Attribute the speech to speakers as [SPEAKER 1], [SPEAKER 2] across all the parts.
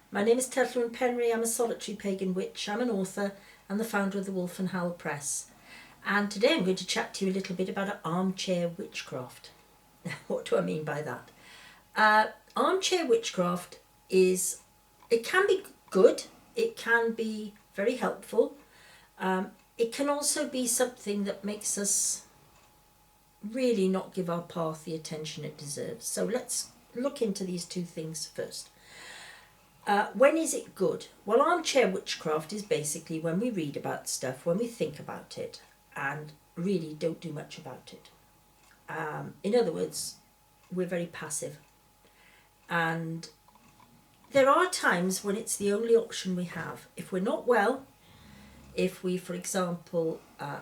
[SPEAKER 1] My name is Tylluan. I'm a solitary pagan witch. I'm an author and the founder of the Wolf and Howl Press. And today I'm going to chat to you a little bit about armchair witchcraft. What do I mean by that? Armchair witchcraft it can be good, it can be very helpful. It can also be something that makes us really not give our path the attention it deserves. So let's look into these two things first. When is it good? Well, armchair witchcraft is basically when we read about stuff, when we think about it, and really don't do much about it. In other words, we're very passive. And there are times when it's the only option we have. If we're not well, if we, for example,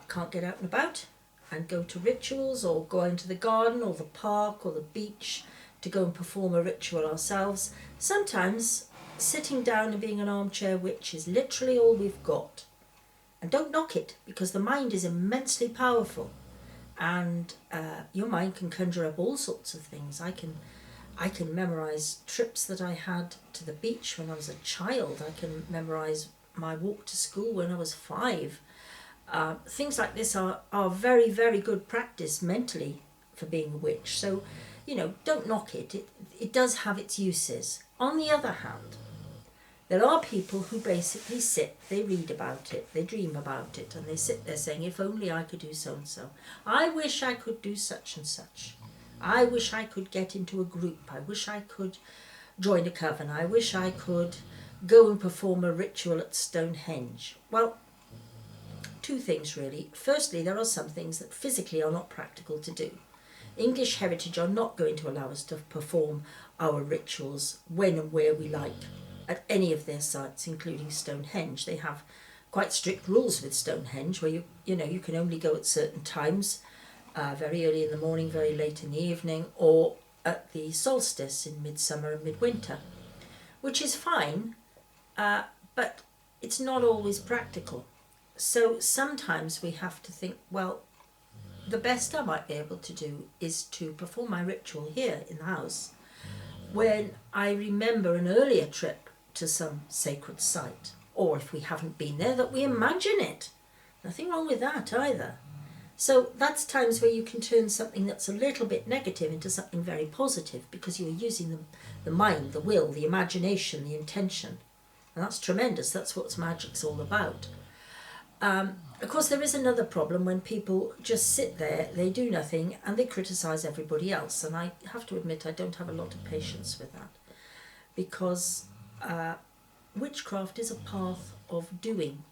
[SPEAKER 1] can't get out and about and go to rituals or go into the garden or the park or the beach to go and perform a ritual ourselves, sometimes sitting down and being an armchair witch is literally all we've got. And don't knock it, because the mind is immensely powerful, and your mind can conjure up all sorts of things. I can memorize trips that I had to the beach when I was a child. I can memorize my walk to school when I was 5. Things like this are very, very good practice mentally for being a witch. So, don't knock it. It does have its uses. On the other hand, there are people who basically sit, they read about it, they dream about it, and they sit there saying, if only I could do so-and-so. I wish I could do such and such. I wish I could get into a group. I wish I could join a coven. I wish I could go and perform a ritual at Stonehenge. Well, two things really. Firstly, there are some things that physically are not practical to do. English heritage are not going to allow us to perform our rituals when and where we like at any of their sites, including Stonehenge. They have quite strict rules with Stonehenge, where you can only go at certain times, very early in the morning, very late in the evening, or at the solstice in midsummer and midwinter, which is fine, but it's not always practical. So sometimes we have to think, well, the best I might be able to do is to perform my ritual here in the house when I remember an earlier trip to some sacred site, or if we haven't been there, that we imagine it. Nothing wrong with that either. So that's times where you can turn something that's a little bit negative into something very positive, because you're using the mind, the will, the imagination, the intention. And that's tremendous. That's what magic's all about. Of course, there is another problem when people just sit there, they do nothing, and they criticise everybody else. And I have to admit, I don't have a lot of patience with that, because witchcraft is a path of doing.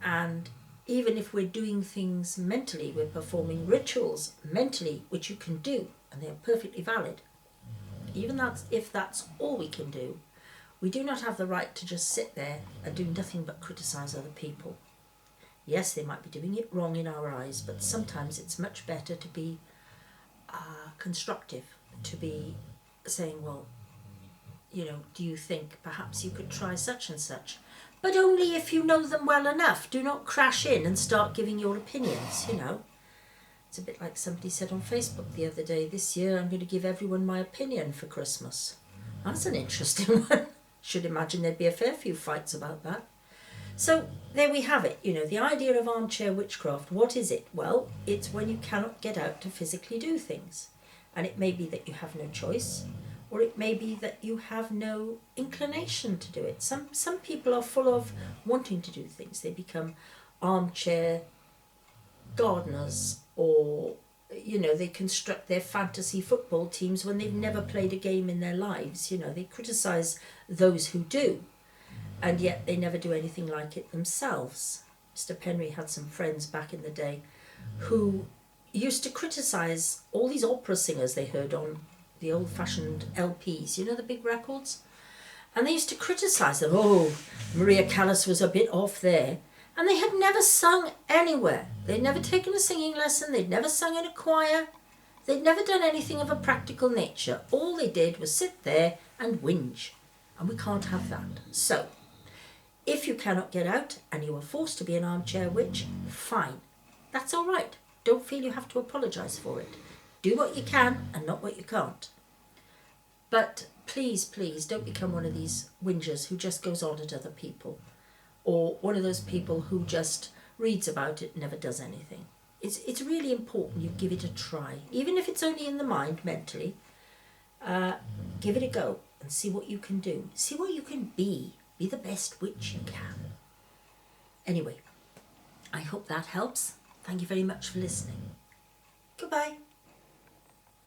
[SPEAKER 1] And even if we're doing things mentally, we're performing rituals mentally, which you can do, and they are perfectly valid. Even if that's all we can do, we do not have the right to just sit there and do nothing but criticise other people. Yes, they might be doing it wrong in our eyes, but sometimes it's much better to be constructive, to be saying, well, do you think perhaps you could try such and such? But only if you know them well enough. Do not crash in and start giving your opinions, It's a bit like somebody said on Facebook the other day, this year I'm going to give everyone my opinion for Christmas. That's an interesting one. Should imagine there'd be a fair few fights about that. So there we have it, the idea of armchair witchcraft. What is it? Well, it's when you cannot get out to physically do things. And it may be that you have no choice, or it may be that you have no inclination to do it. Some people are full of wanting to do things. They become armchair gardeners, or they construct their fantasy football teams when they've never played a game in their lives. They criticise those who do, and yet they never do anything like it themselves. Mr. Penry had some friends back in the day who used to criticise all these opera singers they heard on the old-fashioned LPs, the big records. And they used to criticise them. Oh, Maria Callas was a bit off there. And they had never sung anywhere. They'd never taken a singing lesson. They'd never sung in a choir. They'd never done anything of a practical nature. All they did was sit there and whinge. And we can't have that. So, if you cannot get out and you are forced to be an armchair witch, fine. That's all right. Don't feel you have to apologise for it. Do what you can and not what you can't. But please, please don't become one of these whingers who just goes on at other people, or one of those people who just reads about it and never does anything. It's really important you give it a try, even if it's only in the mind, mentally. Give it a go and see what you can do. See what you can be. Be the best witch you can. Anyway, I hope that helps. Thank you very much for listening. Goodbye.